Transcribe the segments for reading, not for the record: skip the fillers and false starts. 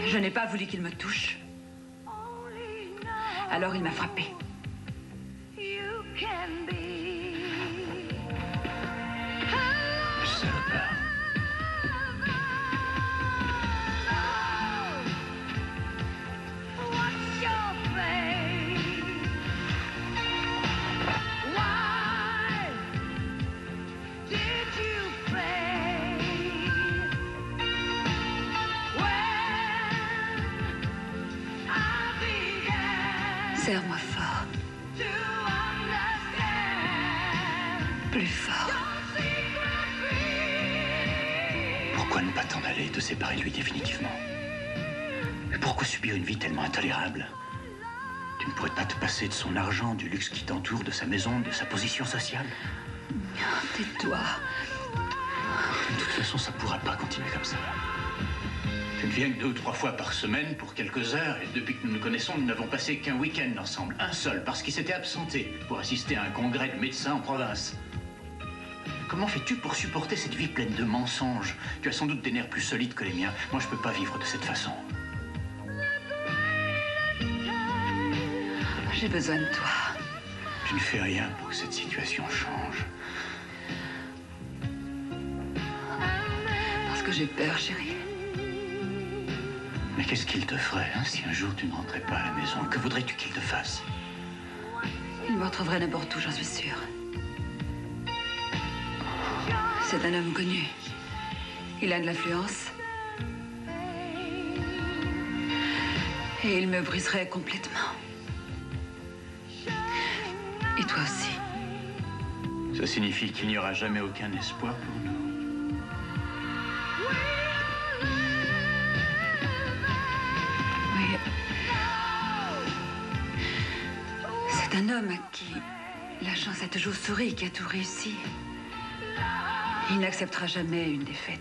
Je n'ai pas voulu qu'il me touche. Alors il m'a frappé. Serre-moi fort. Plus fort. Pourquoi ne pas t'en aller, te séparer de lui définitivement? Et pourquoi subir une vie tellement intolérable? Tu ne pourrais pas te passer de son argent, du luxe qui t'entoure, de sa maison, de sa position sociale? Tais-toi. De toute façon, ça ne pourra pas continuer comme ça. Tu ne viens que 2 ou 3 fois par semaine pour quelques heures, et depuis que nous nous connaissons, nous n'avons passé qu'un week-end ensemble. Un seul, parce qu'il s'était absenté pour assister à un congrès de médecins en province. Comment fais-tu pour supporter cette vie pleine de mensonges? Tu as sans doute des nerfs plus solides que les miens. Moi, je ne peux pas vivre de cette façon. J'ai besoin de toi. Tu ne fais rien pour que cette situation change. Parce que j'ai peur, chérie. Mais qu'est-ce qu'il te ferait, hein, si un jour tu ne rentrais pas à la maison? Que voudrais-tu qu'il te fasse? Il me retrouverait n'importe où, j'en suis sûre. C'est un homme connu. Il a de l'influence. Et il me briserait complètement. Et toi aussi. Ça signifie qu'il n'y aura jamais aucun espoir pour nous. Oui. C'est un homme à qui la chance a toujours souri, qui a tout réussi. Il n'acceptera jamais une défaite.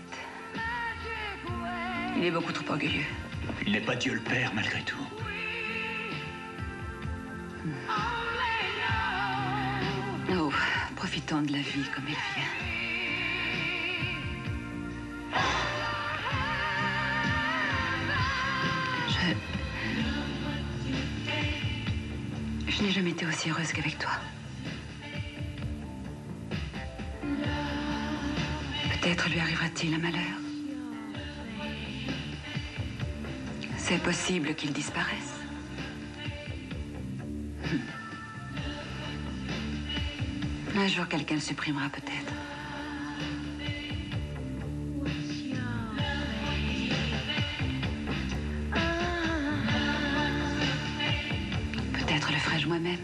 Il est beaucoup trop orgueilleux. Il n'est pas Dieu le Père, malgré tout. Oh, profitons de la vie comme elle vient. Je n'ai jamais été aussi heureuse qu'avec toi. Peut-être lui arrivera-t-il un malheur. C'est possible qu'il disparaisse. Un jour, quelqu'un le supprimera peut-être. Peut-être le ferai-je moi-même.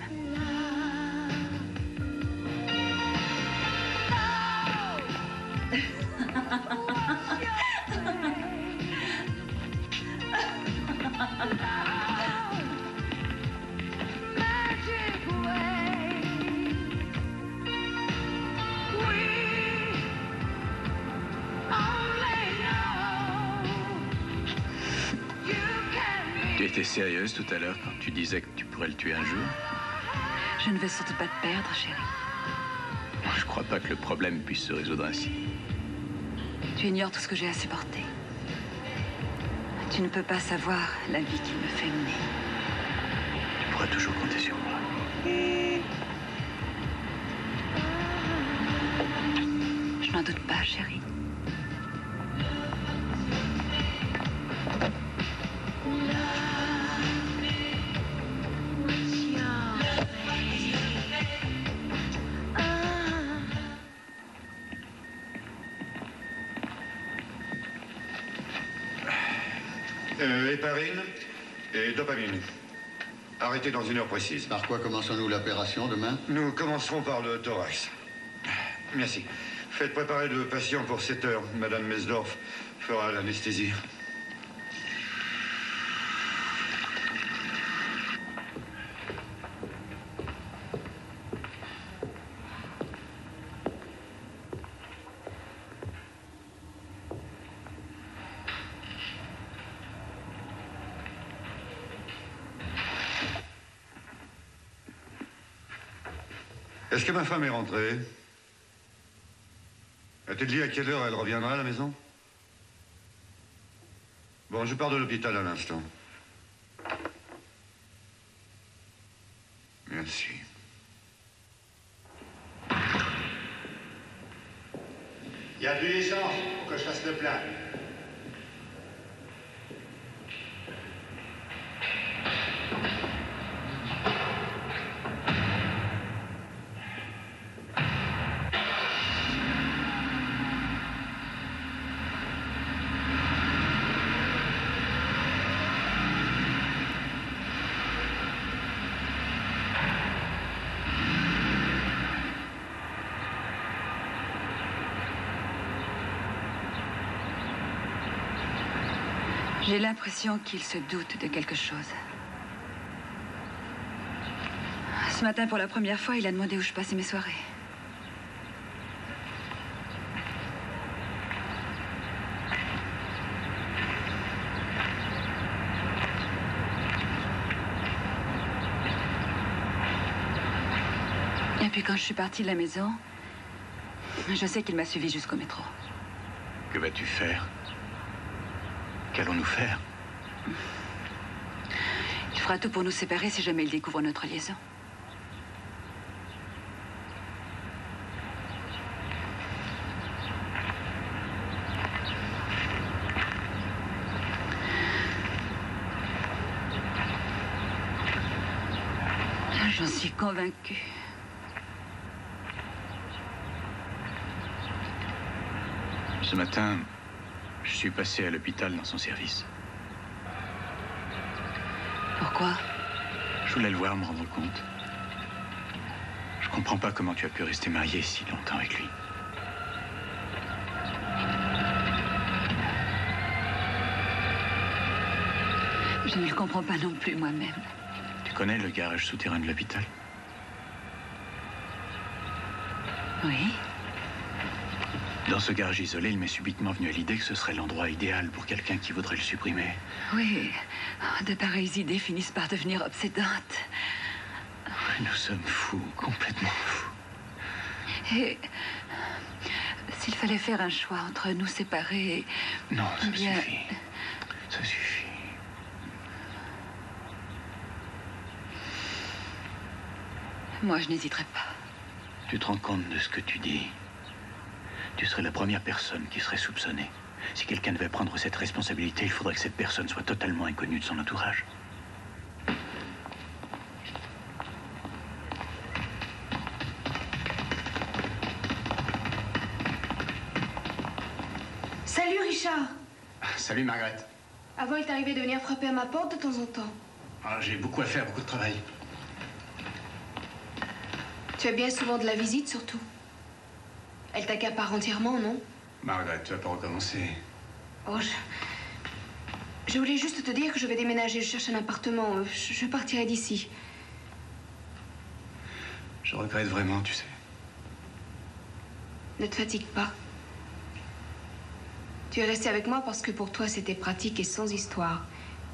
Tu étais sérieuse tout à l'heure quand tu disais que tu pourrais le tuer un jour? Je ne veux surtout pas te perdre, chérie. Je crois pas que le problème puisse se résoudre ainsi. Tu ignores tout ce que j'ai à supporter. Tu ne peux pas savoir la vie qu'il me fait mener. Tu pourras toujours compter sur moi. Je n'en doute pas, chérie. Héparine et dopamine. Arrêtez dans 1 heure précise. Par quoi commençons-nous l'opération demain? Nous commencerons par le thorax. Merci. Faites préparer le patient pour 7 heures. Madame Mesdorf fera l'anesthésie. Est-ce que ma femme est rentrée? A-t-elle dit à quelle heure elle reviendra à la maison? Bon, je pars de l'hôpital à l'instant. Merci. Il n'y a plus d'essence pour que je fasse le plein. J'ai l'impression qu'il se doute de quelque chose. Ce matin, pour la première fois, il a demandé où je passais mes soirées. Et puis quand je suis partie de la maison, je sais qu'il m'a suivi jusqu'au métro. Que vas-tu faire? Qu'allons-nous faire? Il fera tout pour nous séparer si jamais il découvre notre liaison. J'en suis convaincue. Ce matin, je suis passé à l'hôpital dans son service. Pourquoi? Je voulais le voir, me rendre compte. Je comprends pas comment tu as pu rester marié si longtemps avec lui. Je ne le comprends pas non plus moi-même. Tu connais le garage souterrain de l'hôpital? Oui. Dans ce garage isolé, il m'est subitement venu à l'idée que ce serait l'endroit idéal pour quelqu'un qui voudrait le supprimer. Oui. De pareilles idées finissent par devenir obsédantes. Nous sommes fous, complètement fous. Et s'il fallait faire un choix entre nous séparer... Non, ça bien... suffit. Ça suffit. Moi, je n'hésiterai pas. Tu te rends compte de ce que tu dis? Tu serais la première personne qui serait soupçonnée. Si quelqu'un devait prendre cette responsabilité, il faudrait que cette personne soit totalement inconnue de son entourage. Salut Richard. Salut Margaret. Avant, il t'arrivait de venir frapper à ma porte de temps en temps. J'ai beaucoup à faire, beaucoup de travail. Tu as bien souvent de la visite, surtout. Elle t'accapare entièrement, non? Margaret, tu vas pas recommencer. Oh, je voulais juste te dire que je vais déménager. Je cherche un appartement. Je partirai d'ici. Je regrette vraiment, tu sais. Ne te fatigue pas. Tu es resté avec moi parce que pour toi, c'était pratique et sans histoire.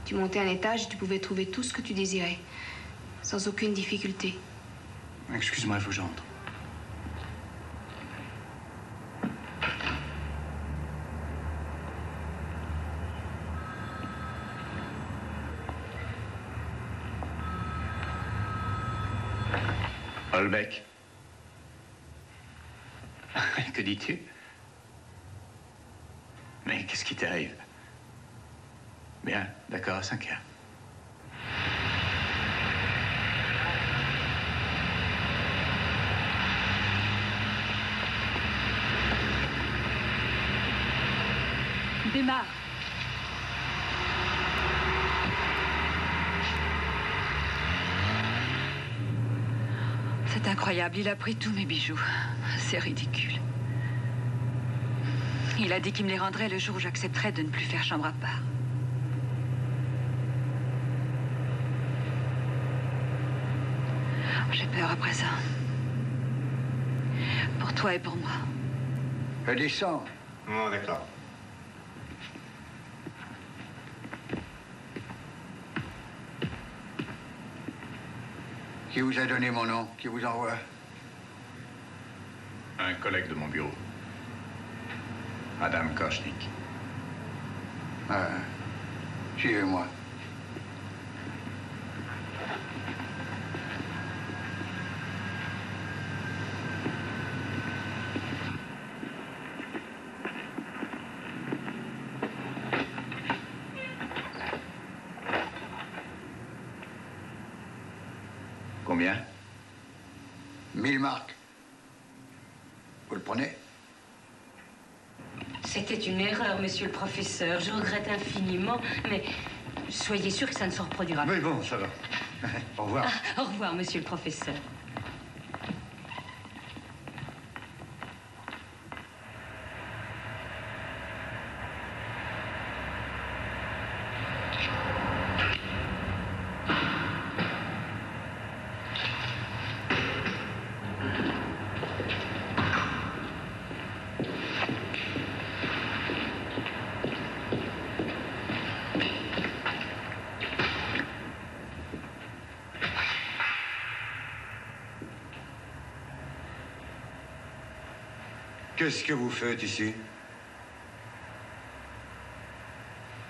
Tu montais un étage et tu pouvais trouver tout ce que tu désirais. Sans aucune difficulté. Excuse-moi, il faut que j'entre. Holbeck. Que dis-tu? Mais qu'est-ce qui t'arrive? Bien, d'accord, à 5 heures. Démarre. C'est incroyable, il a pris tous mes bijoux. C'est ridicule. Il a dit qu'il me les rendrait le jour où j'accepterais de ne plus faire chambre à part. J'ai peur à présent. Pour toi et pour moi. Descends. Oh, d'accord. Qui vous a donné mon nom? Qui vous envoie? Un collègue de mon bureau. Adam Kochnik. Ah, suivez-moi. Combien? 1000 marks. Vous le prenez? C'était une erreur, monsieur le professeur. Je regrette infiniment, mais soyez sûr que ça ne se reproduira pas. Mais bon, ça va. Au revoir. Ah, au revoir, monsieur le professeur. Qu'est-ce que vous faites ici?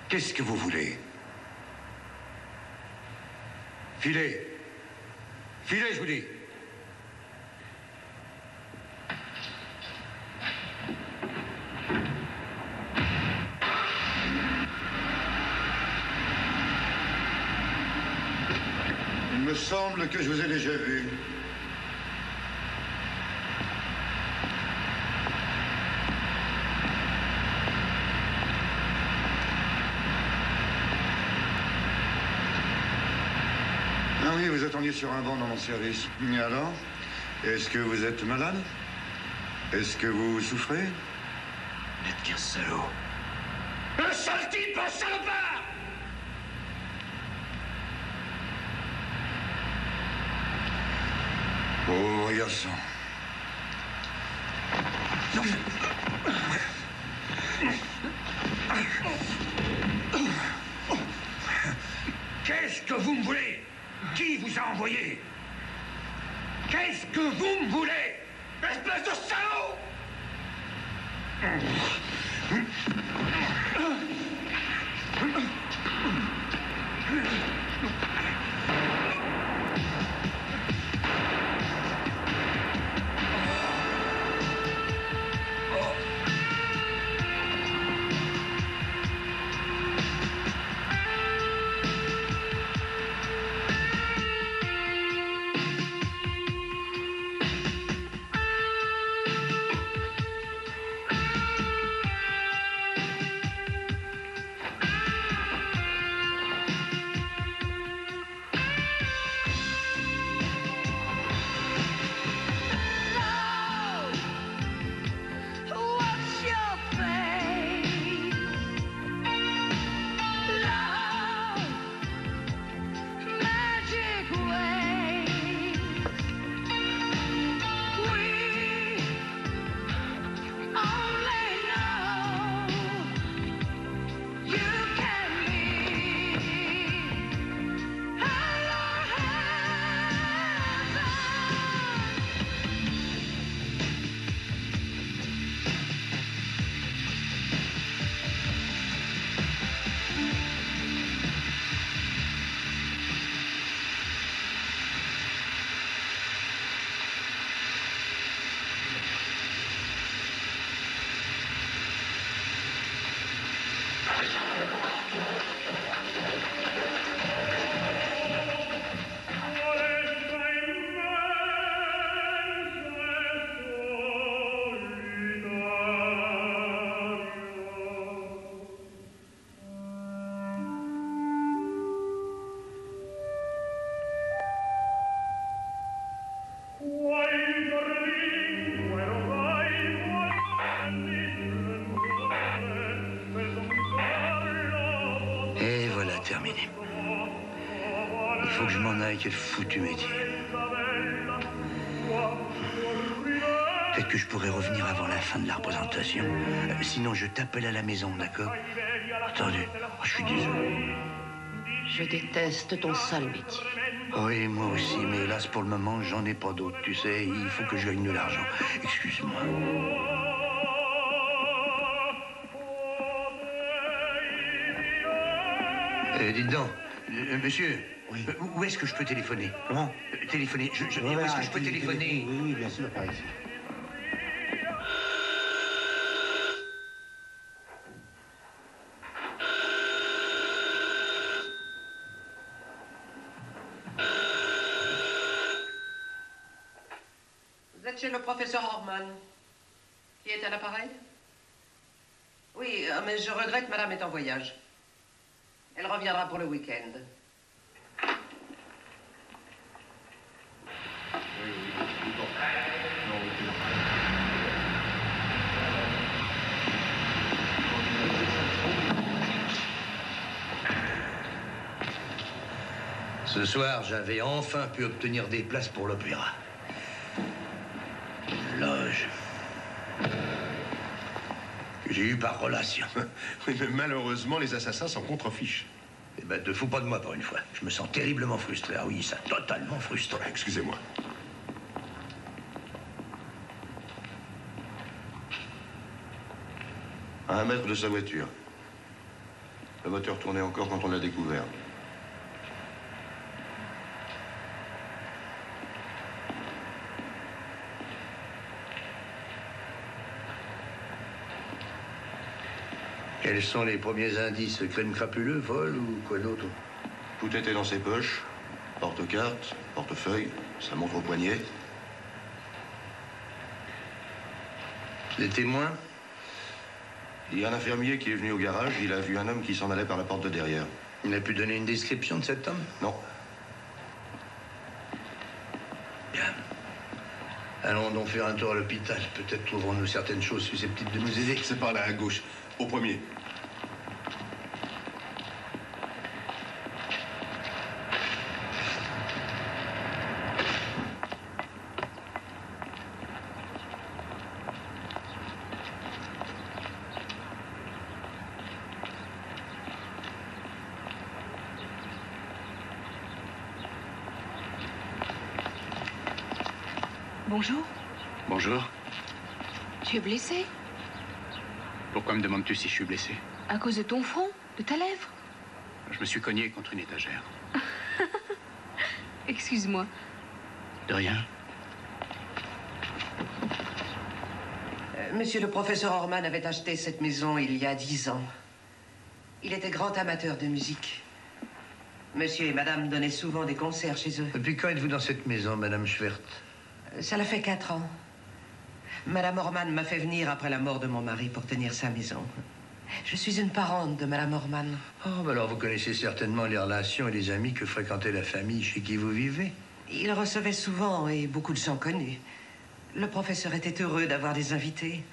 Qu'est-ce que vous voulez? Filez! Filez, je vous dis! Il me semble que je vous ai déjà vu. Ah oui, vous attendiez sur un banc dans mon service. Et alors? Est-ce que vous êtes malade? Est-ce que vous souffrez? N'êtes qu'un salaud. Un sale type, un salopard! Oh, garçon. Qu'est-ce que vous me voulez? Qui vous a envoyé? Qu'est-ce que vous me voulez? Espèce de salaud! Et voilà, terminé. Il faut que je m'en aille, quel foutu métier. Peut-être que je pourrais revenir avant la fin de la représentation. Sinon, je t'appelle à la maison, d'accord? Entendu. Oh, je suis désolé. Je déteste ton sale métier. Oui, moi aussi, mais hélas, pour le moment, j'en ai pas d'autres, tu sais. Il faut que je gagne de l'argent. Excuse-moi. Dites donc, monsieur, oui. Où est-ce que je peux téléphoner? Comment? Téléphoner. Où est-ce que je peux téléphoner? Oui, bien sûr, par ici. Vous êtes chez le professeur Horman, qui est à l'appareil? Oui, mais je regrette, madame est en voyage. Elle reviendra pour le week-end. Ce soir, j'avais enfin pu obtenir des places pour l'opéra. Une loge. Que j'ai eu par relation. Oui, mais malheureusement, les assassins s'en contrefichent. Eh ben, te fous pas de moi pour une fois. Je me sens terriblement frustré. Ah oui, ça, totalement frustré. Excusez-moi. À 1 mètre de sa voiture. Le moteur tournait encore quand on l'a découvert. Quels sont les premiers indices? Crème crapuleux, vol ou quoi d'autre? Tout était dans ses poches. Porte-cartes, portefeuille, sa montre au poignet. Des témoins? Il y a un infirmier qui est venu au garage. Il a vu un homme qui s'en allait par la porte de derrière. Il a pu donner une description de cet homme? Non. Bien. Allons donc faire un tour à l'hôpital. Peut-être trouverons-nous certaines choses susceptibles de nous aider. C'est par là, à gauche, au premier. Bonjour. Bonjour. Tu es blessé? Pourquoi me demandes-tu si je suis blessé? À cause de ton front? De ta lèvre? Je me suis cogné contre une étagère. Excuse-moi. De rien. Monsieur le professeur Horman avait acheté cette maison il y a 10 ans. Il était grand amateur de musique. Monsieur et madame donnaient souvent des concerts chez eux. Depuis quand êtes-vous dans cette maison, madame Schwert? Ça l'a fait 4 ans. Madame Horman m'a fait venir après la mort de mon mari pour tenir sa maison. Je suis une parente de Madame Horman. Oh, bah alors vous connaissez certainement les relations et les amis que fréquentait la famille chez qui vous vivez. Il recevait souvent et beaucoup de gens connus. Le professeur était heureux d'avoir des invités.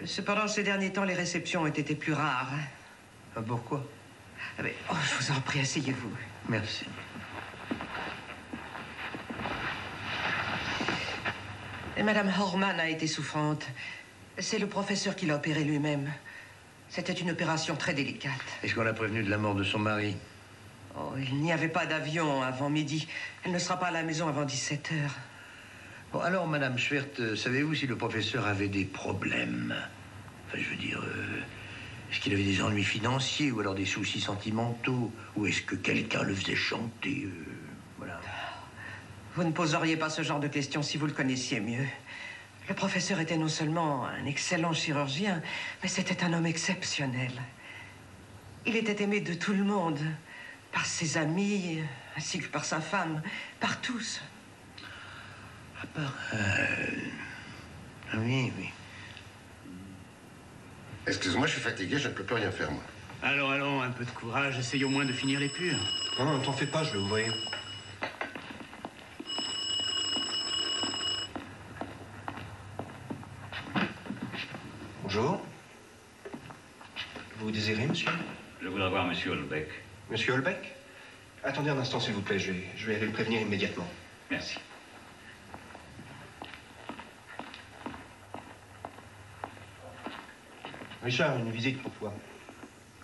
Cependant, ces derniers temps, les réceptions ont été plus rares. Ah, pourquoi? Ah, mais, oh, je vous en prie, asseyez-vous. Merci. Et Madame Horman a été souffrante. C'est le professeur qui l'a opérée lui-même. C'était une opération très délicate. Est-ce qu'on l'a prévenu de la mort de son mari? Oh, il n'y avait pas d'avion avant midi. Elle ne sera pas à la maison avant 17 heures. Bon, alors, madame Schwert, savez-vous si le professeur avait des problèmes? Enfin, je veux dire, est-ce qu'il avait des ennuis financiers ou alors des soucis sentimentaux? Ou est-ce que quelqu'un le faisait chanter? Voilà. Vous ne poseriez pas ce genre de questions si vous le connaissiez mieux. Le professeur était non seulement un excellent chirurgien, mais c'était un homme exceptionnel. Il était aimé de tout le monde, par ses amis, ainsi que par sa femme, par tous. À part... Oui, oui. Excuse-moi, je suis fatigué, je ne peux plus rien faire, moi. Allons, un peu de courage, essaye au moins de finir les purs. Non, t'en fais pas, je vais ouvrir. Bonjour. Vous désirez, monsieur? Je voudrais voir monsieur Holbeck. Monsieur Holbeck? Attendez un instant, s'il vous plaît, je vais aller le prévenir immédiatement. Merci. Richard, une visite pour toi.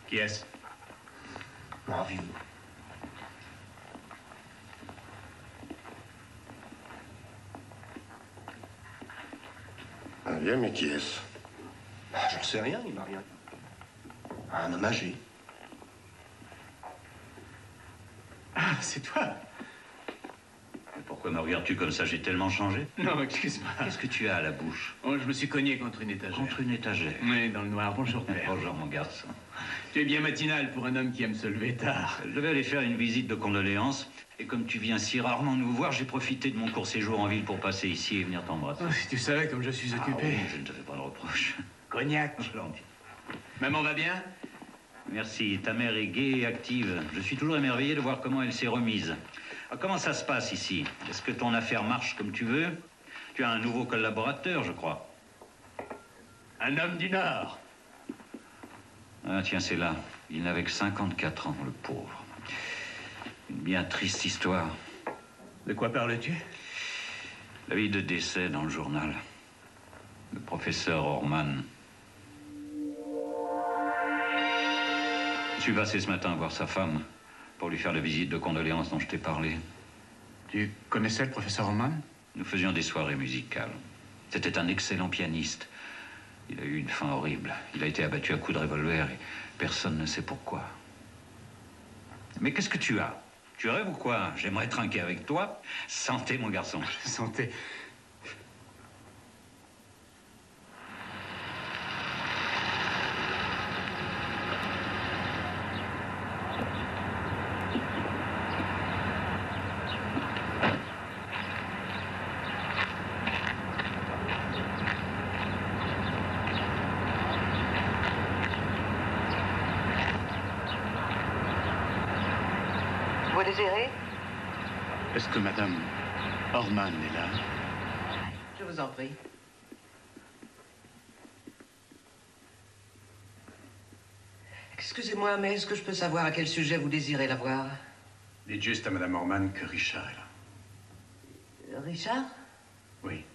Qui est-ce? Ravi. Bien, mais qui est-ce? J'en sais rien, il m'a rien. Un homme âgé. Ah, c'est toi. Mais pourquoi me regardes-tu comme ça? J'ai tellement changé. Non, excuse-moi. Qu'est-ce que tu as à la bouche? Oh, je me suis cogné contre une étagère. Contre une étagère? Oui, dans le noir. Bonjour, père. Bonjour, mon garçon. Tu es bien matinal pour un homme qui aime se lever tard. Je devais aller faire une visite de condoléances. Et comme tu viens si rarement nous voir, j'ai profité de mon court séjour en ville pour passer ici et venir t'embrasser. Oh, si tu savais comme je suis occupé. Oui, je ne te fais pas de reproche. Cognac. Gentil. Maman va bien? Merci. Ta mère est gaie et active. Je suis toujours émerveillé de voir comment elle s'est remise. Alors, comment ça se passe ici? Est-ce que ton affaire marche comme tu veux? Tu as un nouveau collaborateur, je crois. Un homme du Nord. Ah, tiens, c'est là. Il n'avait que 54 ans, le pauvre. Une bien triste histoire. De quoi parles-tu? La vie de décès dans le journal. Le professeur Orman. Je suis passé ce matin voir sa femme pour lui faire la visite de condoléances dont je t'ai parlé. Tu connaissais le professeur Orman? Nous faisions des soirées musicales. C'était un excellent pianiste. Il a eu une fin horrible. Il a été abattu à coups de revolver et personne ne sait pourquoi. Mais qu'est-ce que tu as? Tu rêves ou quoi? J'aimerais trinquer avec toi. Santé, mon garçon. Santé. Vous désirez? Est-ce que Madame Orman est là? Je vous en prie. Excusez-moi, mais est-ce que je peux savoir à quel sujet vous désirez la voir? Dites juste à Madame Orman que Richard est là. Richard? Oui.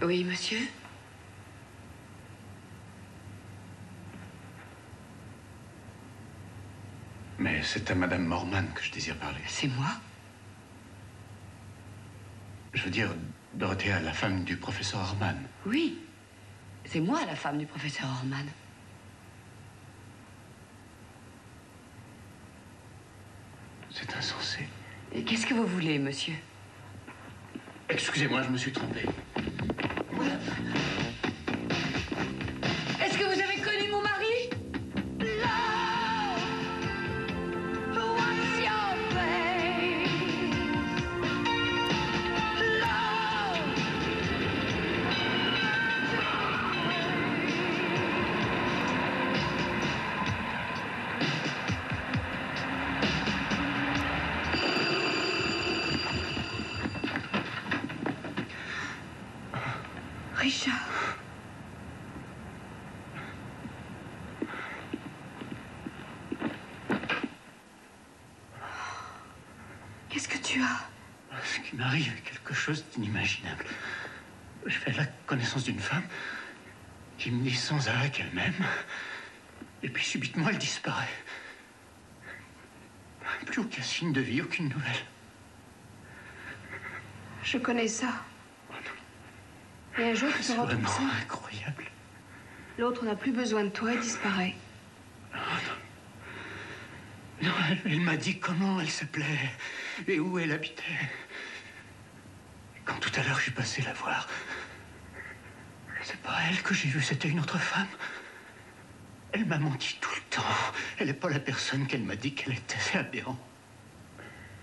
Oui, monsieur? Mais c'est à Madame Orman que je désire parler. C'est moi? Je veux dire, Dorothea, la femme du professeur Orman. Oui. C'est moi, la femme du professeur Orman. C'est insensé. Et qu'est-ce que vous voulez, monsieur? Excusez-moi, je me suis trompé. Est-ce que vous avez connu mon mari? Richard. Qu'est-ce que tu as? Ce qui m'arrive est quelque chose d'inimaginable. Je fais la connaissance d'une femme qui me dit sans arrêt qu'elle m'aime. Et puis subitement, elle disparaît. Plus aucun signe de vie, aucune nouvelle. Je connais ça. Et un jour, tu te C'est retrouves vraiment seul. incroyable. L'autre n'a plus besoin de toi et disparaît. Non, elle m'a dit comment elle s'appelait et où elle habitait. Quand tout à l'heure je suis passé la voir, c'est pas elle que j'ai vue, c'était une autre femme. Elle m'a menti tout le temps. Elle n'est pas la personne qu'elle m'a dit qu'elle était. C'est aberrant.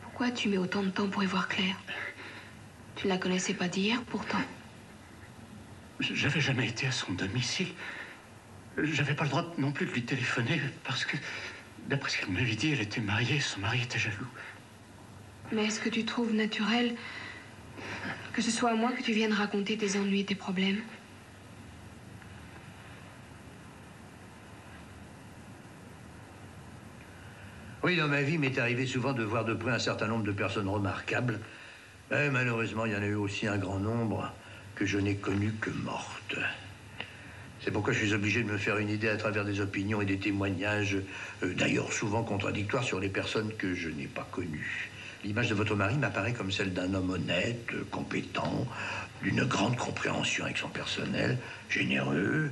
Pourquoi tu mets autant de temps pour y voir clair? Tu ne la connaissais pas d'hier, pourtant. J'avais jamais été à son domicile. J'avais pas le droit non plus de lui téléphoner parce que D'après ce qu'elle m'avait dit, elle était mariée, son mari était jaloux. Mais est-ce que tu trouves naturel que ce soit à moi que tu viennes raconter tes ennuis et tes problèmes? Oui, dans ma vie, il m'est arrivé souvent de voir de près un certain nombre de personnes remarquables. Mais malheureusement, il y en a eu aussi un grand nombre que je n'ai connues que mortes. C'est pourquoi je suis obligé de me faire une idée à travers des opinions et des témoignages, d'ailleurs souvent contradictoires, sur les personnes que je n'ai pas connues. L'image de votre mari m'apparaît comme celle d'un homme honnête, compétent, d'une grande compréhension avec son personnel, généreux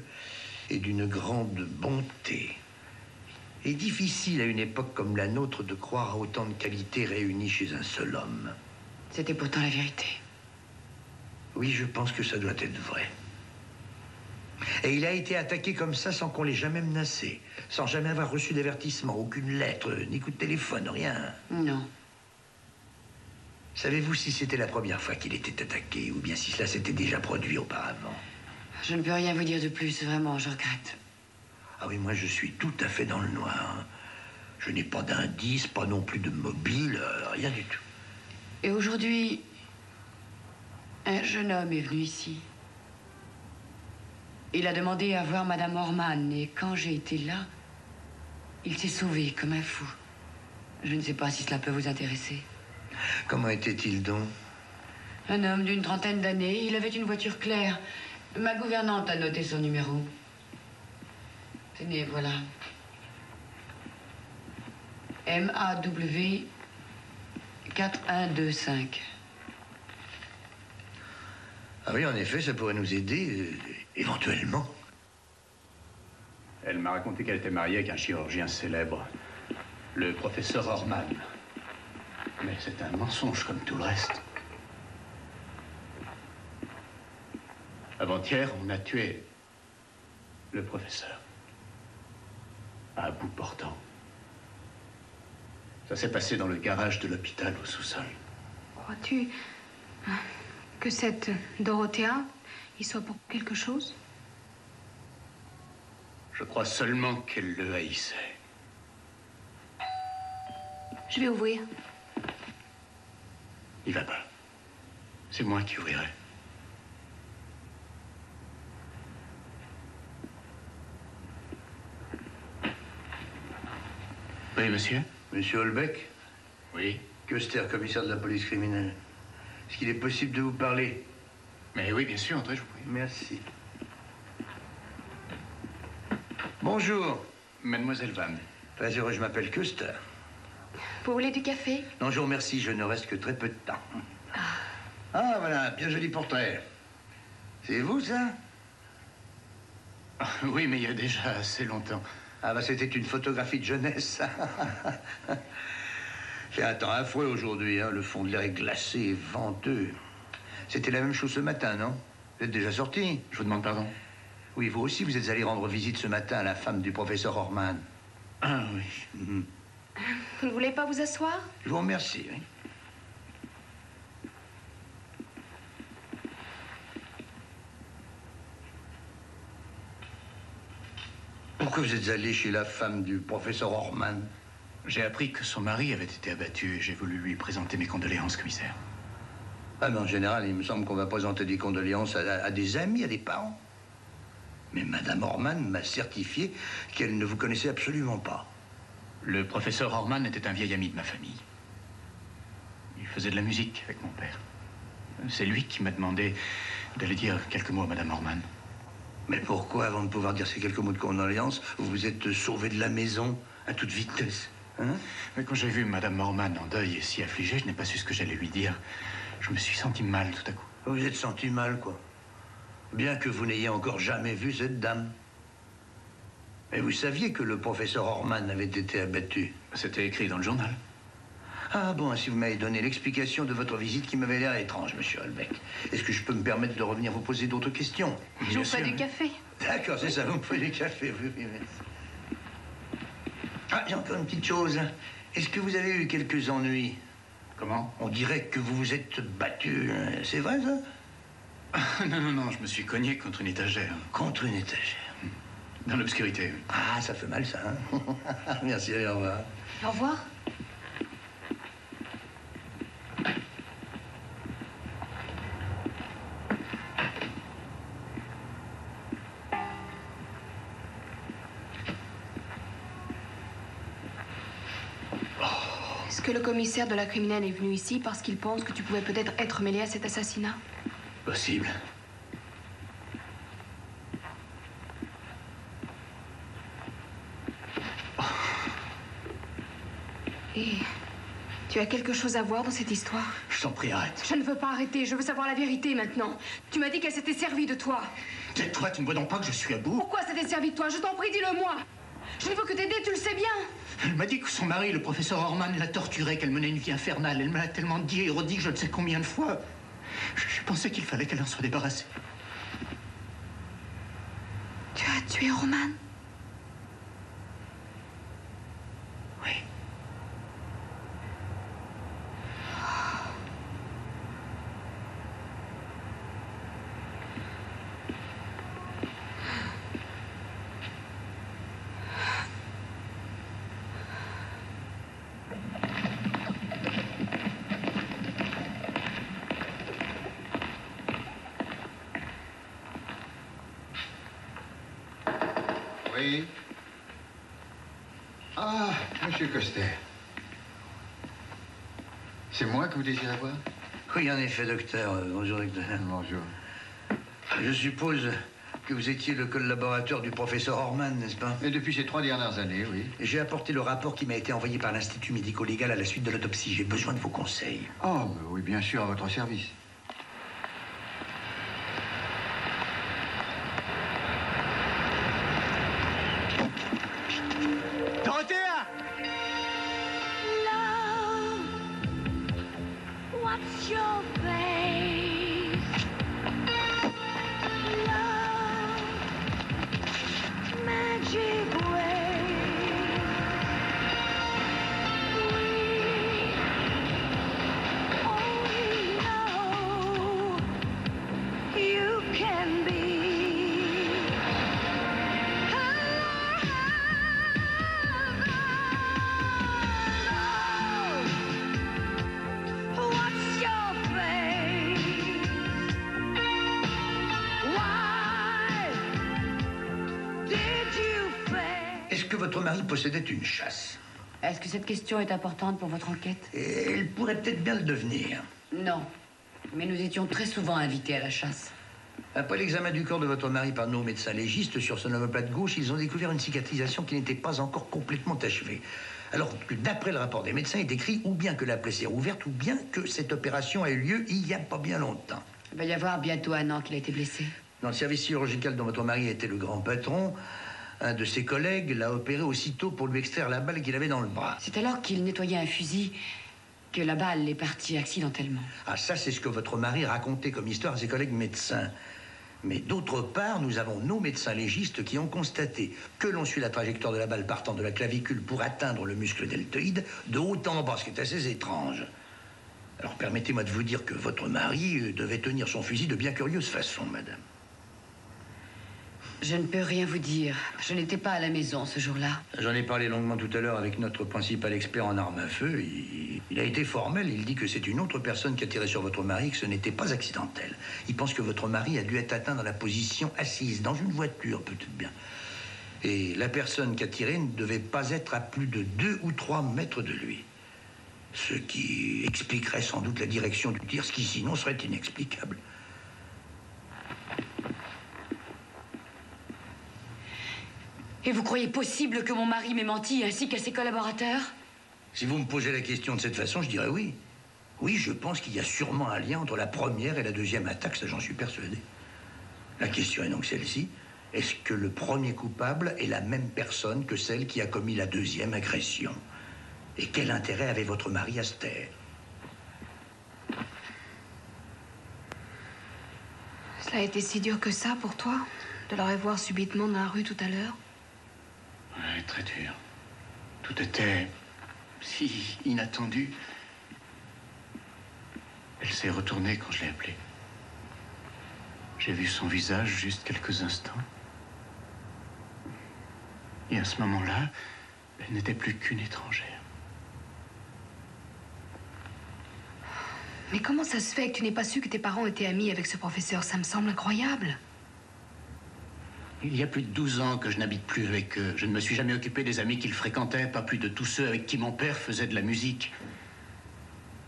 et d'une grande bonté. Il est difficile à une époque comme la nôtre de croire à autant de qualités réunies chez un seul homme. C'était pourtant la vérité. Oui, je pense que ça doit être vrai. Et il a été attaqué comme ça sans qu'on l'ait jamais menacé, sans jamais avoir reçu d'avertissement, aucune lettre, ni coup de téléphone, rien. Non. Savez-vous si c'était la première fois qu'il était attaqué, ou bien si cela s'était déjà produit auparavant? Je ne peux rien vous dire de plus, vraiment, je regrette. Ah oui, moi je suis tout à fait dans le noir. Je n'ai pas d'indice, pas non plus de mobile, rien du tout. Et aujourd'hui, un jeune homme est venu ici. Il a demandé à voir Madame Orman, et quand j'ai été là, il s'est sauvé comme un fou. Je ne sais pas si cela peut vous intéresser. Comment était-il donc? Un homme d'une trentaine d'années, il avait une voiture claire. Ma gouvernante a noté son numéro. Tenez, voilà. MAW 4125. Ah oui, en effet, ça pourrait nous aider, éventuellement. Elle m'a raconté qu'elle était mariée avec un chirurgien célèbre, le professeur Orman. Mais c'est un mensonge comme tout le reste. Avant-hier, on a tué le professeur. À bout portant. Ça s'est passé dans le garage de l'hôpital au sous-sol. Crois-tu que cette Dorothea y soit pour quelque chose? Je crois seulement qu'elle le haïssait. Je vais ouvrir. Il va pas. C'est moi qui ouvrirai. Oui, monsieur? Monsieur Holbeck? Oui. Köster, commissaire de la police criminelle. Est-ce qu'il est possible de vous parler? Mais oui, bien sûr, André, je vous prie. Merci. Bonjour. Mademoiselle Vann. Très heureux, je m'appelle Köster. Vous voulez du café? Non, je vous remercie, je ne reste que très peu de temps. Ah, voilà, bien joli portrait. C'est vous, ça? Oui, mais il y a déjà assez longtemps. Ah, bah, c'était une photographie de jeunesse. J'ai un temps affreux aujourd'hui, hein. Le fond de l'air est glacé et venteux. C'était la même chose ce matin, non? Vous êtes déjà sorti? Je vous demande pardon. Oui, vous aussi, vous êtes allé rendre visite ce matin à la femme du professeur Orman. Ah, oui. Vous ne voulez pas vous asseoir? Je vous remercie, oui. Pourquoi vous êtes allé chez la femme du professeur Orman? J'ai appris que son mari avait été abattu et j'ai voulu lui présenter mes condoléances, commissaire. Ah, mais en général, il me semble qu'on va présenter des condoléances à des amis, à des parents. Mais Madame Orman m'a certifié qu'elle ne vous connaissait absolument pas. Le professeur Orman était un vieil ami de ma famille. Il faisait de la musique avec mon père. C'est lui qui m'a demandé d'aller dire quelques mots à Madame Orman. Mais pourquoi, avant de pouvoir dire ces quelques mots de condoléances, vous vous êtes sauvé de la maison à toute vitesse, hein? Mais quand j'ai vu Madame Orman en deuil et si affligée, je n'ai pas su ce que j'allais lui dire. Je me suis senti mal tout à coup. Vous êtes senti mal, quoi. Bien que vous n'ayez encore jamais vu cette dame. Mais vous saviez que le professeur Orman avait été abattu? C'était écrit dans le journal. Ah bon, ainsi vous m'avez donné l'explication de votre visite qui m'avait l'air étrange, monsieur Holbeck. Est-ce que je peux me permettre de revenir vous poser d'autres questions? Je vous fais du café. D'accord, c'est ça, vous me faites du café, oui, merci. Ah, j'ai encore une petite chose. Est-ce que vous avez eu quelques ennuis? Comment? On dirait que vous vous êtes battu. C'est vrai, ça? Non, je me suis cogné contre une étagère. Contre une étagère? Dans l'obscurité. Ah, ça fait mal, ça, hein? Merci, allez, au revoir. Au revoir. Est-ce que le commissaire de la criminelle est venu ici parce qu'il pense que tu pouvais peut-être être mêlé à cet assassinat? Possible. Et tu as quelque chose à voir dans cette histoire? Je t'en prie, arrête. Je ne veux pas arrêter, je veux savoir la vérité maintenant. Tu m'as dit qu'elle s'était servie de toi. Tais-toi, tu ne vois donc pas que je suis à bout? Pourquoi s'était servie de toi? Je t'en prie, dis-le-moi. Je ne veux que t'aider, tu le sais bien. Elle m'a dit que son mari, le professeur Orman, l'a torturée, qu'elle menait une vie infernale. Elle me l'a tellement dit et redit je ne sais combien de fois. Je pensais qu'il fallait qu'elle en soit débarrassée. Tu as tué Roman? Oui. Oui. Ah, Monsieur Coster. C'est moi que vous désirez voir? Oui, en effet, docteur. Bonjour, docteur. Bonjour. Je suppose que vous étiez le collaborateur du professeur Orman, n'est-ce pas? Et depuis ces 3 dernières années, oui. J'ai apporté le rapport qui m'a été envoyé par l'Institut médico-légal à la suite de l'autopsie. J'ai besoin de vos conseils. Oh, oui, bien sûr, à votre service. Dorothea! What's your face? Love, magic ways. We only know you can be. What's your face? Why did you fail? Est-ce que votre mari possédait une chasse? Est-ce que cette question est importante pour votre enquête? Elle pourrait peut-être bien le devenir. Non. Mais nous étions très souvent invités à la chasse. Après l'examen du corps de votre mari par nos médecins légistes sur son omoplate gauche, ils ont découvert une cicatrisation qui n'était pas encore complètement achevée. Alors que d'après le rapport des médecins, il est écrit ou bien que la plaie s'est rouverte ou bien que cette opération a eu lieu il y a pas bien longtemps. Il va y avoir bientôt 1 an qu'il a été blessé. Dans le service chirurgical dont votre mari était le grand patron, un de ses collègues l'a opéré aussitôt pour lui extraire la balle qu'il avait dans le bras. C'est alors qu'il nettoyait un fusil que la balle est partie accidentellement. Ah, ça, c'est ce que votre mari racontait comme histoire à ses collègues médecins. Mais d'autre part, nous avons nos médecins légistes qui ont constaté que l'on suit la trajectoire de la balle partant de la clavicule pour atteindre le muscle deltoïde de haut en bas, ce qui est assez étrange. Alors permettez-moi de vous dire que votre mari devait tenir son fusil de bien curieuse façon, madame. Je ne peux rien vous dire. Je n'étais pas à la maison ce jour-là. J'en ai parlé longuement tout à l'heure avec notre principal expert en armes à feu. Il a été formel. Il dit que c'est une autre personne qui a tiré sur votre mari, que ce n'était pas accidentel. Il pense que votre mari a dû être atteint dans la position assise, dans une voiture, peut-être bien. Et la personne qui a tiré ne devait pas être à plus de 2 ou 3 mètres de lui. Ce qui expliquerait sans doute la direction du tir, ce qui sinon serait inexplicable. Et vous croyez possible que mon mari m'ait menti, ainsi qu'à ses collaborateurs? Si vous me posez la question de cette façon, je dirais oui. Oui, je pense qu'il y a sûrement un lien entre la première et la deuxième attaque, ça j'en suis persuadé. La question est donc celle-ci. Est-ce que le premier coupable est la même personne que celle qui a commis la deuxième agression? Et quel intérêt avait votre mari à se taire? Cela a été si dur que ça pour toi, de la revoir subitement dans la rue tout à l'heure? Ouais, très dur. Tout était si inattendu. Elle s'est retournée quand je l'ai appelée. J'ai vu son visage juste quelques instants. Et à ce moment-là, elle n'était plus qu'une étrangère. Mais comment ça se fait que tu n'aies pas su que tes parents étaient amis avec ce professeur? Ça me semble incroyable. Il y a plus de 12 ans que je n'habite plus avec eux. Je ne me suis jamais occupé des amis qu'ils fréquentaient, pas plus de tous ceux avec qui mon père faisait de la musique.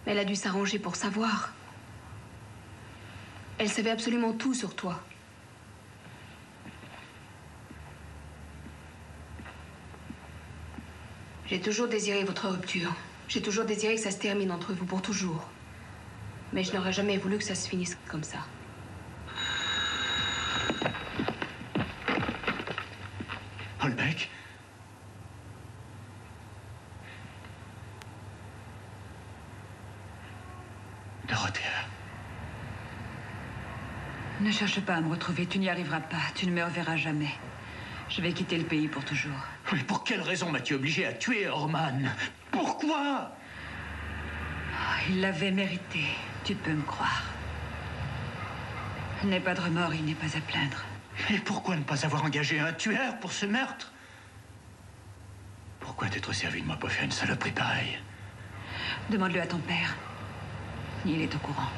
Mais elle a dû s'arranger pour savoir. Elle savait absolument tout sur toi. J'ai toujours désiré votre rupture. J'ai toujours désiré que ça se termine entre vous pour toujours. Mais je n'aurais jamais voulu que ça se finisse comme ça. Holbeck? Dorothea. Ne cherche pas à me retrouver, tu n'y arriveras pas. Tu ne me reverras jamais. Je vais quitter le pays pour toujours. Mais pour quelle raison m'as-tu obligé à tuer Orman? Pourquoi? Il l'avait mérité, tu peux me croire. Il n'est pas de remords, il n'est pas à plaindre. Mais pourquoi ne pas avoir engagé un tueur pour ce meurtre? Pourquoi t'être servi de moi pour faire une saloperie pareille? Demande-le à ton père. Il est au courant.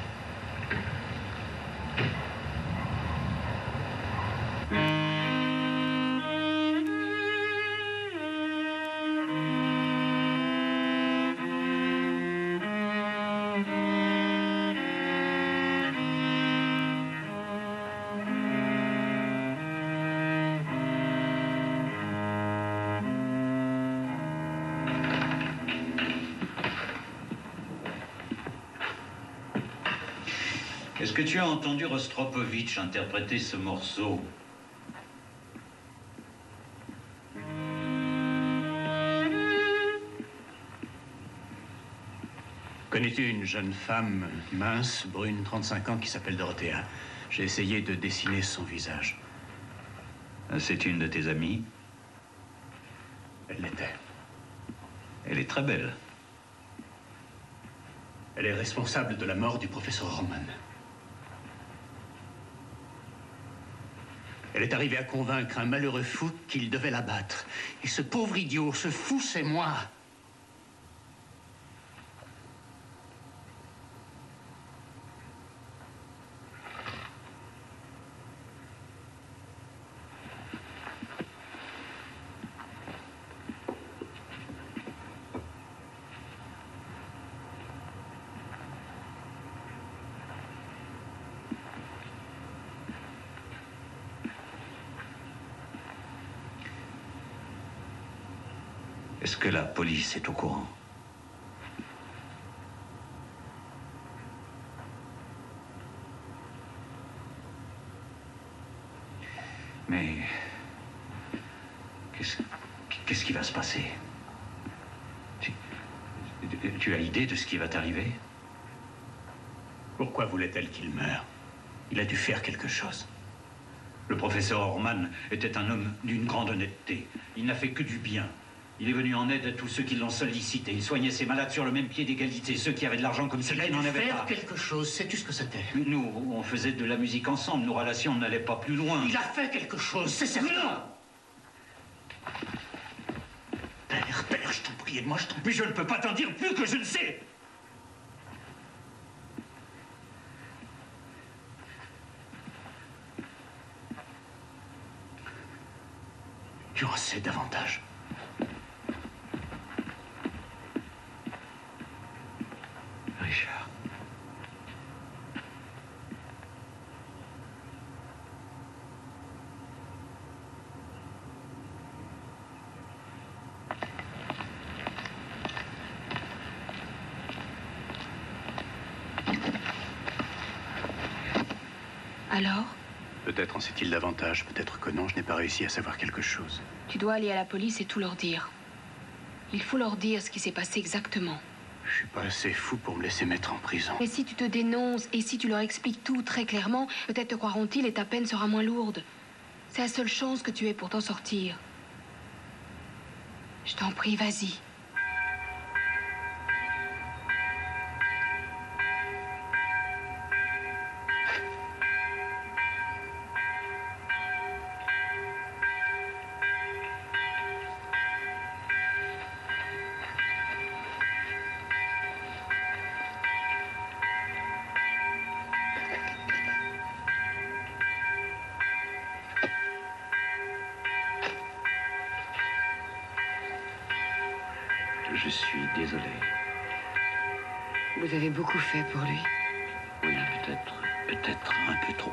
Est-ce que tu as entendu Rostropovitch interpréter ce morceau? Connais-tu une jeune femme mince, brune, 35 ans, qui s'appelle Dorothea? J'ai essayé de dessiner son visage. C'est une de tes amies? Elle l'était. Elle est très belle. Elle est responsable de la mort du professeur Orman. Elle est arrivée à convaincre un malheureux fou qu'il devait la battre. Et ce pauvre idiot, ce fou, c'est moi. Est-ce que la police est au courant? Mais qu'est-ce qui va se passer? Tu as idée de ce qui va t'arriver? Pourquoi voulait-elle qu'il meure? Il a dû faire quelque chose. Le professeur Orman était un homme d'une grande honnêteté. Il n'a fait que du bien. Il est venu en aide à tous ceux qui l'ont sollicité. Il soignait ses malades sur le même pied d'égalité, ceux qui avaient de l'argent comme ceux qui n'en avaient pas. Quelque chose, sais-tu ce que c'était? Nous, on faisait de la musique ensemble. Nos relations n'allaient pas plus loin. Il a fait quelque chose, c'est certain. Non! Père, je t'en prie, aide-moi, je t'en prie. Mais je ne peux pas t'en dire plus que je ne sais. Tu en sais davantage. Richard. Alors? Peut-être en sait-il davantage, peut-être que non, je n'ai pas réussi à savoir quelque chose. Tu dois aller à la police et tout leur dire. Il faut leur dire ce qui s'est passé exactement. Je suis pas assez fou pour me laisser mettre en prison. Et si tu te dénonces et si tu leur expliques tout très clairement, peut-être te croiront-ils et ta peine sera moins lourde. C'est la seule chance que tu aies pour t'en sortir. Je t'en prie, vas-y. Je suis désolé. Vous avez beaucoup fait pour lui. Oui, peut-être un peu trop.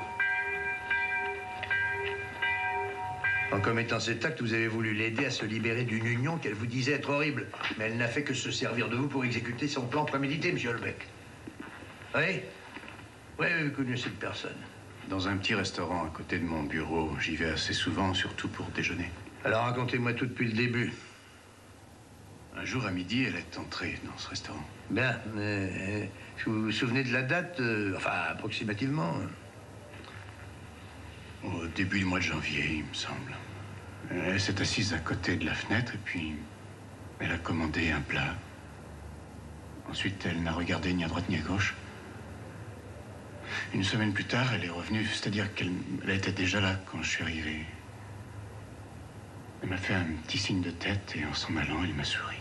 En commettant cet acte, vous avez voulu l'aider à se libérer d'une union qu'elle vous disait être horrible. Mais elle n'a fait que se servir de vous pour exécuter son plan prémédité, monsieur Holbeck. Oui? Oui, vous connaissez cette personne. Dans un petit restaurant à côté de mon bureau. J'y vais assez souvent, surtout pour déjeuner. Alors racontez-moi tout depuis le début. Un jour à midi, elle est entrée dans ce restaurant. Bien. Est-ce que vous vous souvenez de la date? Enfin, approximativement. Au début du mois de janvier, il me semble. Elle s'est assise à côté de la fenêtre et puis elle a commandé un plat. Ensuite, elle n'a regardé ni à droite ni à gauche. Une semaine plus tard, elle est revenue, c'est-à-dire qu'elle était déjà là quand je suis arrivé. Elle m'a fait un petit signe de tête et en s'en allant, elle m'a souri.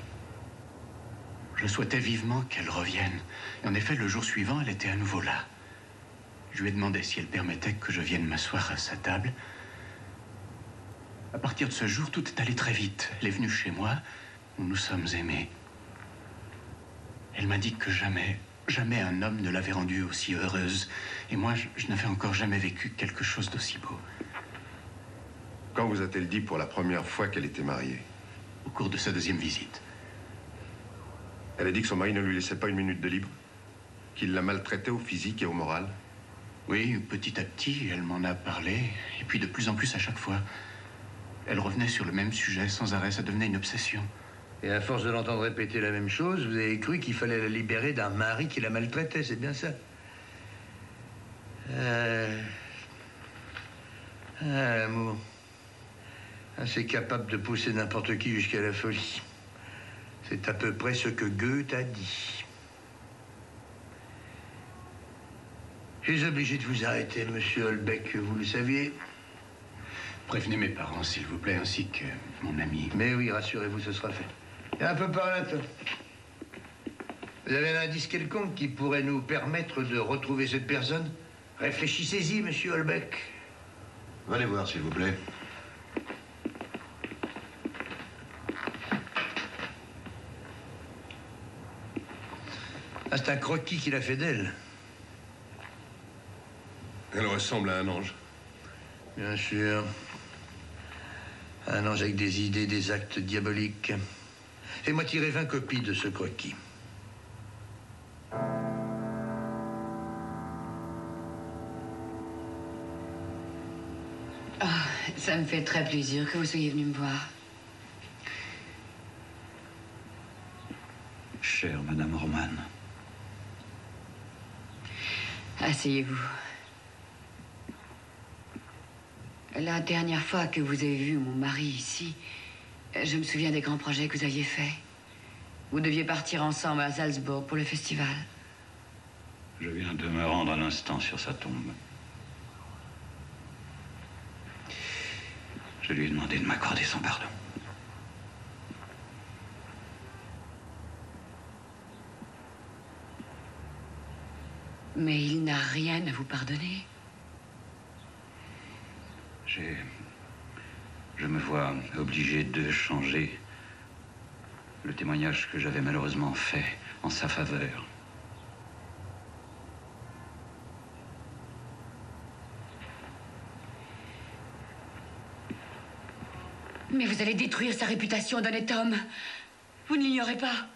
Je souhaitais vivement qu'elle revienne. Et en effet, le jour suivant, elle était à nouveau là. Je lui ai demandé si elle permettait que je vienne m'asseoir à sa table. À partir de ce jour, tout est allé très vite. Elle est venue chez moi, où nous sommes aimés. Elle m'a dit que jamais un homme ne l'avait rendue aussi heureuse. Et moi, je n'avais encore jamais vécu quelque chose d'aussi beau. Quand vous a-t-elle dit pour la première fois qu'elle était mariée? Au cours de sa deuxième visite. Elle a dit que son mari ne lui laissait pas une minute de libre? Qu'il la maltraitait au physique et au moral? Oui, petit à petit, elle m'en a parlé. Et puis de plus en plus à chaque fois. Elle revenait sur le même sujet sans arrêt. Ça devenait une obsession. Et à force de l'entendre répéter la même chose, vous avez cru qu'il fallait la libérer d'un mari qui la maltraitait, c'est bien ça? L'amour. Assez capable de pousser n'importe qui jusqu'à la folie. C'est à peu près ce que Goethe a dit. Je suis obligé de vous arrêter, monsieur Holbeck, vous le saviez. Prévenez mes parents, s'il vous plaît, ainsi que mon ami. Mais oui, rassurez-vous, ce sera fait. Et un peu par là, toi. Vous avez un indice quelconque qui pourrait nous permettre de retrouver cette personne? Réfléchissez-y, monsieur Holbeck. Allez voir, s'il vous plaît. Ah, c'est un croquis qu'il a fait d'elle. Elle ressemble à un ange. Bien sûr. Un ange avec des idées, des actes diaboliques. Fais-moi tirer 20 copies de ce croquis. Ah, ça me fait très plaisir que vous soyez venu me voir. Chère Madame Orman. Asseyez-vous. La dernière fois que vous avez vu mon mari ici, je me souviens des grands projets que vous aviez faits. Vous deviez partir ensemble à Salzbourg pour le festival. Je viens de me rendre à l'instant sur sa tombe. Je lui ai demandé de m'accorder son pardon. Mais il n'a rien à vous pardonner. Je me vois obligé de changer le témoignage que j'avais malheureusement fait en sa faveur. Mais vous allez détruire sa réputation d'honnête homme. Vous ne l'ignorez pas.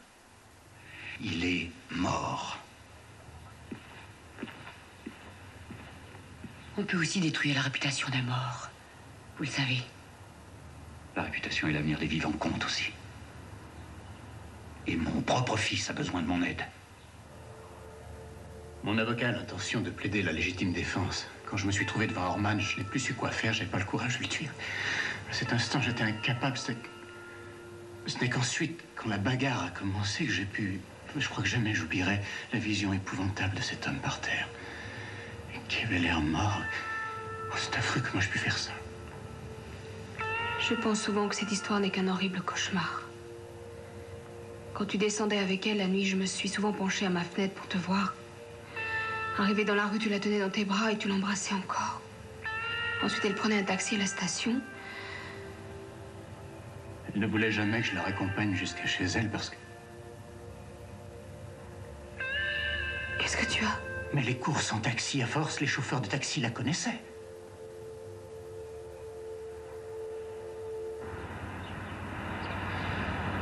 Il est mort. On peut aussi détruire la réputation d'un mort. Vous le savez. La réputation et l'avenir des vivants comptent aussi. Et mon propre fils a besoin de mon aide. Mon avocat a l'intention de plaider la légitime défense. Quand je me suis trouvé devant Orman, je n'ai plus su quoi faire, j'ai pas le courage de le tuer. À cet instant, j'étais incapable. Ce n'est qu'ensuite, quand la bagarre a commencé, que j'ai pu... Je crois que jamais j'oublierai la vision épouvantable de cet homme par terre. Et qui avait l'air mort. Oh, c'est affreux, comment je pu faire ça? Je pense souvent que cette histoire n'est qu'un horrible cauchemar. Quand tu descendais avec elle la nuit, je me suis souvent penchée à ma fenêtre pour te voir. Arrivée dans la rue, tu la tenais dans tes bras et tu l'embrassais encore. Ensuite, elle prenait un taxi à la station. Elle ne voulait jamais que je la raccompagne jusqu'à chez elle parce Qu'est-ce que tu as? Mais les courses en taxi, à force, les chauffeurs de taxi la connaissaient.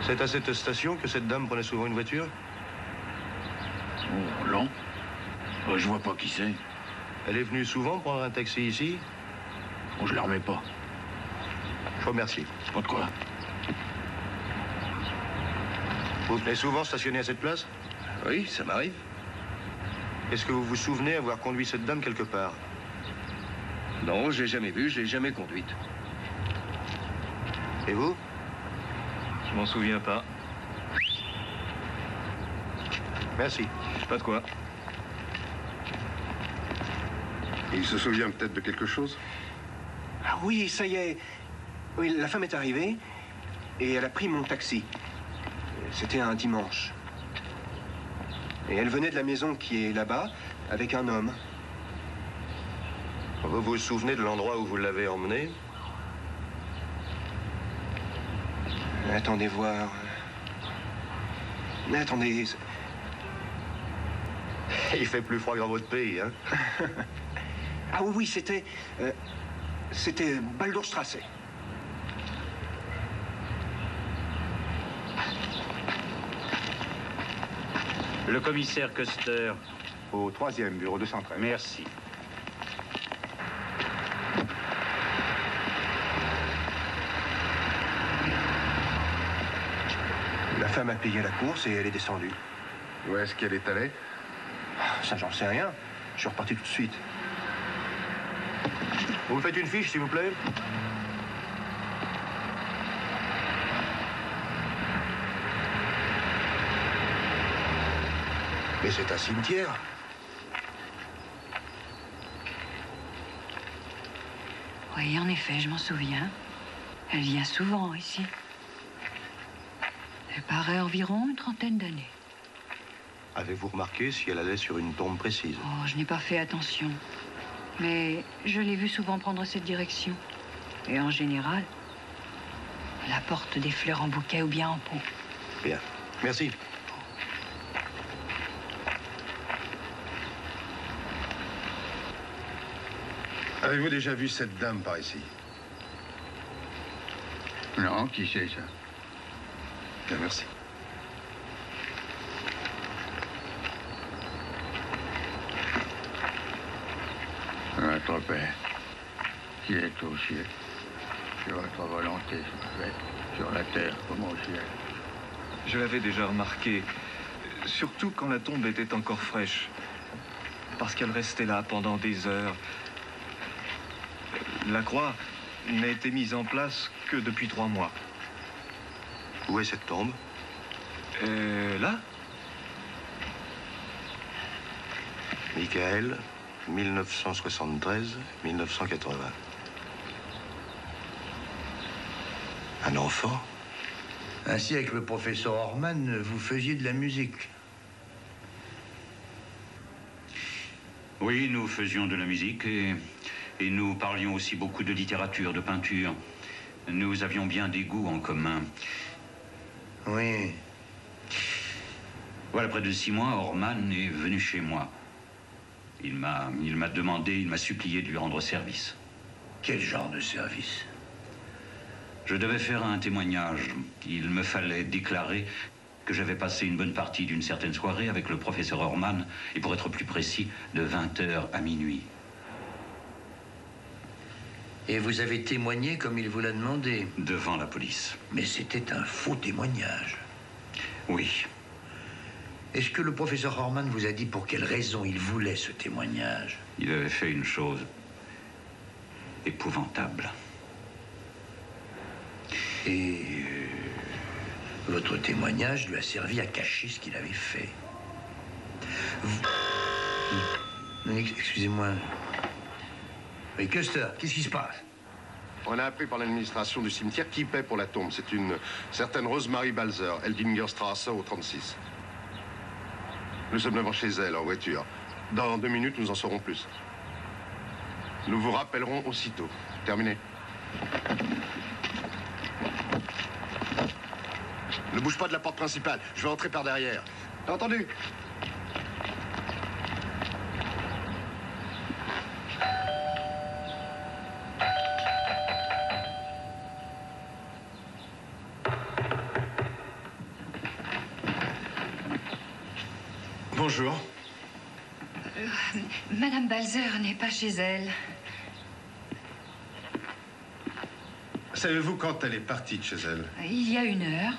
C'est à cette station que cette dame prenait souvent une voiture? Oh, non. Je vois pas qui c'est. Elle est venue souvent prendre un taxi ici? Oh, je la remets pas. Je vous remercie. Pas de quoi. Vous venez souvent stationner à cette place? Oui, ça m'arrive. Est-ce que vous vous souvenez avoir conduit cette dame quelque part? Non, je l'ai jamais vue, je l'ai jamais conduite. Et vous? Je m'en souviens pas. Merci. Pas de quoi. Il se souvient peut-être de quelque chose? Ah oui, ça y est. Oui, la femme est arrivée et elle a pris mon taxi. C'était un dimanche. Et elle venait de la maison qui est là-bas avec un homme. Vous vous souvenez de l'endroit où vous l'avez emmené? Attendez voir. Attendez. Il fait plus froid que dans votre pays, hein? Ah oui, c'était... c'était Baldurstrasse. Le commissaire Custer. Au 3e, bureau 213. Merci. La femme a payé la course et elle est descendue. Où est-ce qu'elle est allée? Ça, j'en sais rien. Je suis reparti tout de suite. Vous me faites une fiche, s'il vous plaît? Mais c'est un cimetière. Oui, en effet, je m'en souviens. Elle vient souvent ici. Elle paraît environ une trentaine d'années. Avez-vous remarqué si elle allait sur une tombe précise? Oh, je n'ai pas fait attention. Mais je l'ai vue souvent prendre cette direction. Et en général, elle apporte des fleurs en bouquet ou bien en pot. Bien. Merci. Avez-vous déjà vu cette dame par ici? Non, qui c'est ça? Bien, merci. Notre Père, qui est aux cieux, que votre volonté soit faite sur la terre comme au ciel. Je l'avais déjà remarqué, surtout quand la tombe était encore fraîche, parce qu'elle restait là pendant des heures. La croix n'a été mise en place que depuis 3 mois. Où est cette tombe? Là? Michael, 1973-1980. Un enfant? Ainsi, avec le professeur Orman, vous faisiez de la musique. Oui, nous faisions de la musique et nous parlions aussi beaucoup de littérature, de peinture. Nous avions bien des goûts en commun. Oui. Voilà, près de 6 mois, Orman est venu chez moi. Il m'a demandé, il m'a supplié de lui rendre service. Quel genre de service? Je devais faire un témoignage. Il me fallait déclarer que j'avais passé une bonne partie d'une certaine soirée avec le professeur Orman, et pour être plus précis, de 20h à minuit. Et vous avez témoigné comme il vous l'a demandé? Devant la police. Mais c'était un faux témoignage. Oui. Est-ce que le professeur Orman vous a dit pour quelle raison il voulait ce témoignage? Il avait fait une chose épouvantable. Et votre témoignage lui a servi à cacher ce qu'il avait fait. Excusez-moi. Oui, Custer, qu'est-ce qui se passe? On a appris par l'administration du cimetière qui paie pour la tombe. C'est une certaine Rosemary Balzer, Eldingerstrasse au 36. Nous sommes devant chez elle en voiture. Dans 2 minutes, nous en saurons plus. Nous vous rappellerons aussitôt. Terminé. Ne bouge pas de la porte principale. Je vais entrer par derrière. T'as entendu? Bonjour. Madame Balzer n'est pas chez elle. Savez-vous quand elle est partie de chez elle? Il y a 1 heure.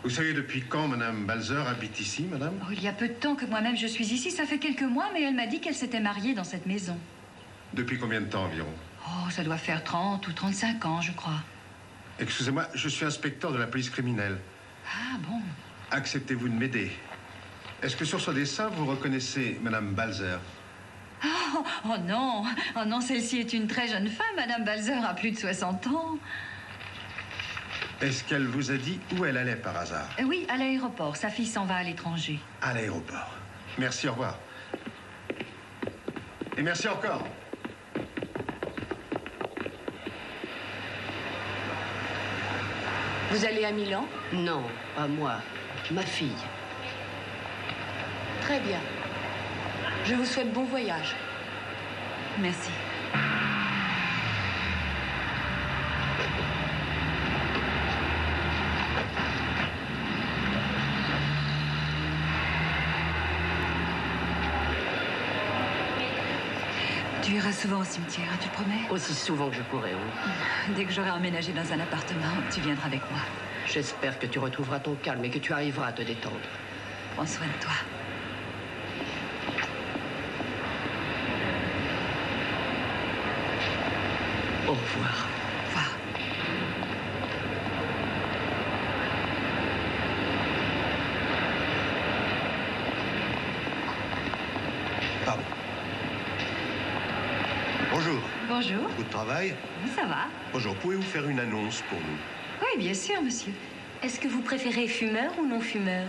Vous savez depuis quand Madame Balzer habite ici, madame? Oh, il y a peu de temps que moi-même je suis ici. Ça fait quelques mois, mais elle m'a dit qu'elle s'était mariée dans cette maison. Depuis combien de temps environ? Oh, ça doit faire 30 ou 35 ans, je crois. Excusez-moi, je suis inspecteur de la police criminelle. Ah bon? Acceptez-vous de m'aider? Est-ce que sur ce dessin, vous reconnaissez Madame Balzer? Oh non, oh non, celle-ci est une très jeune femme. Madame Balzer a plus de 60 ans. Est-ce qu'elle vous a dit où elle allait par hasard? Oui, à l'aéroport. Sa fille s'en va à l'étranger. À l'aéroport. Merci, au revoir. Et merci encore. Vous allez à Milan? Non, pas moi. Ma fille. Très bien. Je vous souhaite bon voyage. Merci. Tu iras souvent au cimetière, tu le promets? Aussi souvent que je pourrai, oui. Dès que j'aurai emménagé dans un appartement, tu viendras avec moi. J'espère que tu retrouveras ton calme et que tu arriveras à te détendre. Prends soin de toi. Au revoir. Au revoir. Pardon. Bonjour. Bonjour. Beaucoup de travail? Ça va? Bonjour, pouvez-vous faire une annonce pour nous? Oui, bien sûr, monsieur. Est-ce que vous préférez fumeur ou non-fumeur?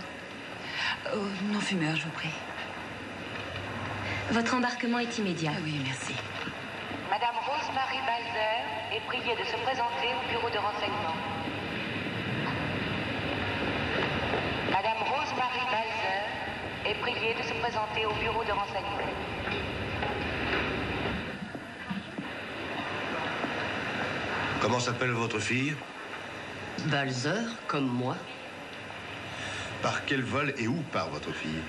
Oh, non-fumeur, je vous prie. Votre embarquement est immédiat. Oui, merci. Madame Rosemary Balzer est priée de se présenter au bureau de renseignement. Madame Rosemary Balzer est priée de se présenter au bureau de renseignement. Comment s'appelle votre fille? Balzer, comme moi. Par quel vol et où part votre fille?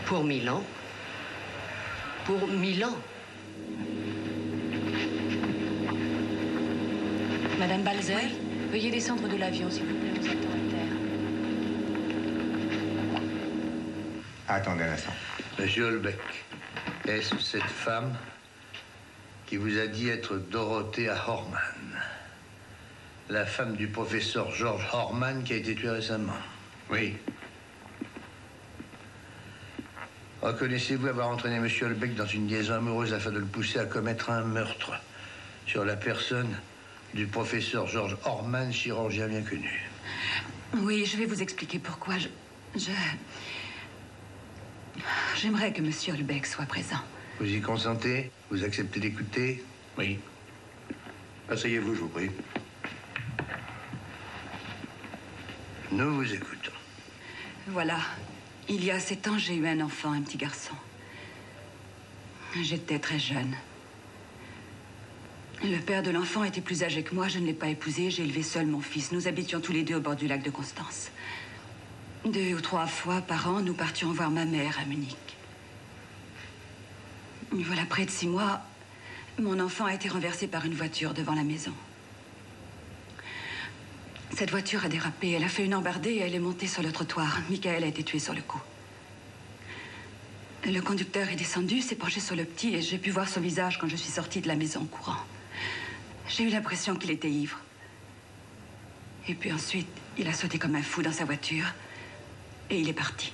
Pour Milan. Pour Milan. Madame Balzer? Oui. Veuillez descendre de l'avion, s'il vous plaît, on s'attend à terre. Attendez un instant. Monsieur Holbeck, est-ce cette femme qui vous a dit être Dorothea Horman, la femme du professeur George Horman qui a été tué récemment? Oui. Reconnaissez-vous avoir entraîné Monsieur Holbeck dans une liaison amoureuse afin de le pousser à commettre un meurtre sur la personne du professeur George Horman, chirurgien bien connu? Oui, je vais vous expliquer pourquoi. J'aimerais que Monsieur Holbeck soit présent. Vous y consentez? Vous acceptez d'écouter? Oui. Asseyez-vous, je vous prie. Nous vous écoutons. Voilà. Il y a 7 ans, j'ai eu un enfant, un petit garçon. J'étais très jeune. Le père de l'enfant était plus âgé que moi. Je ne l'ai pas épousé. J'ai élevé seul mon fils. Nous habitions tous les deux au bord du lac de Constance. 2 ou 3 fois par an, nous partions voir ma mère à Munich. Voilà, près de 6 mois, mon enfant a été renversé par une voiture devant la maison. Cette voiture a dérapé. Elle a fait une embardée et elle est montée sur le trottoir. Michael a été tué sur le coup. Le conducteur est descendu, s'est penché sur le petit et j'ai pu voir son visage quand je suis sortie de la maison en courant. J'ai eu l'impression qu'il était ivre. Et puis ensuite, il a sauté comme un fou dans sa voiture et il est parti.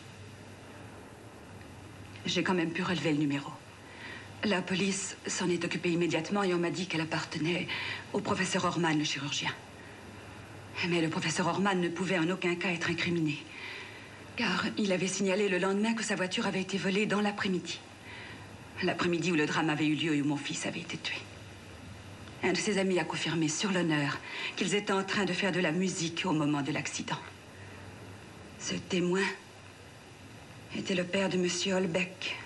J'ai quand même pu relever le numéro. La police s'en est occupée immédiatement et on m'a dit qu'elle appartenait au professeur Horman, le chirurgien. Mais le professeur Horman ne pouvait en aucun cas être incriminé, car il avait signalé le lendemain que sa voiture avait été volée dans l'après-midi. L'après-midi où le drame avait eu lieu et où mon fils avait été tué. Un de ses amis a confirmé sur l'honneur qu'ils étaient en train de faire de la musique au moment de l'accident. Ce témoin était le père de Monsieur Holbeck.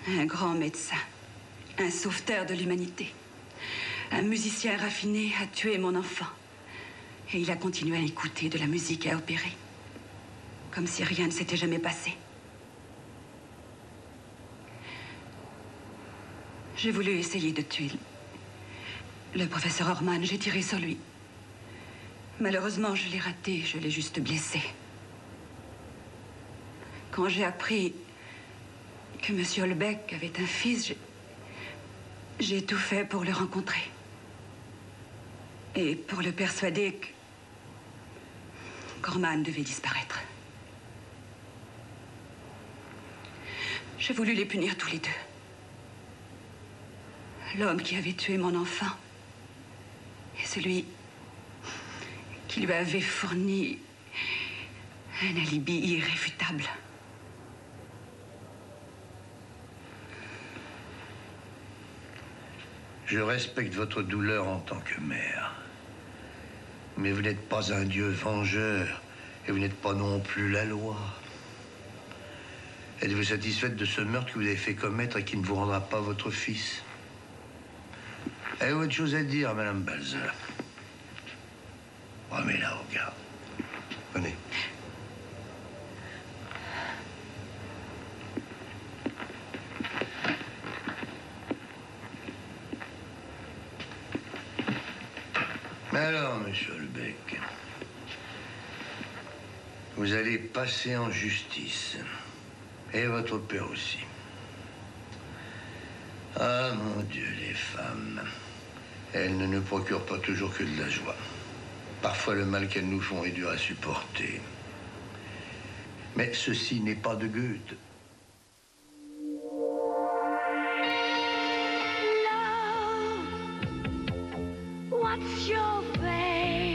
Un grand médecin, un sauveteur de l'humanité. Un musicien raffiné a tué mon enfant. Et il a continué à écouter de la musique et à opérer. comme si rien ne s'était jamais passé. J'ai voulu essayer de tuer le professeur Orman. J'ai tiré sur lui. Malheureusement, je l'ai raté. Je l'ai juste blessé. Quand j'ai appris que M. Holbeck avait un fils, j'ai tout fait pour le rencontrer. Et pour le persuader qu'Orman devait disparaître. J'ai voulu les punir tous les deux. L'homme qui avait tué mon enfant et celui qui lui avait fourni un alibi irréfutable. Je respecte votre douleur en tant que mère. Mais vous n'êtes pas un Dieu vengeur et vous n'êtes pas non plus la loi. Êtes-vous satisfaite de ce meurtre que vous avez fait commettre et qui ne vous rendra pas votre fils? Avez-vous autre chose à dire, Madame Balzer? Remets-la au garde. Venez. Alors, Monsieur Holbeck, vous allez passer en justice. Et votre père aussi. Ah, mon Dieu, les femmes. Elles ne nous procurent pas toujours que de la joie. Parfois, le mal qu'elles nous font est dur à supporter. Mais ceci n'est pas de Goethe. What's your fate?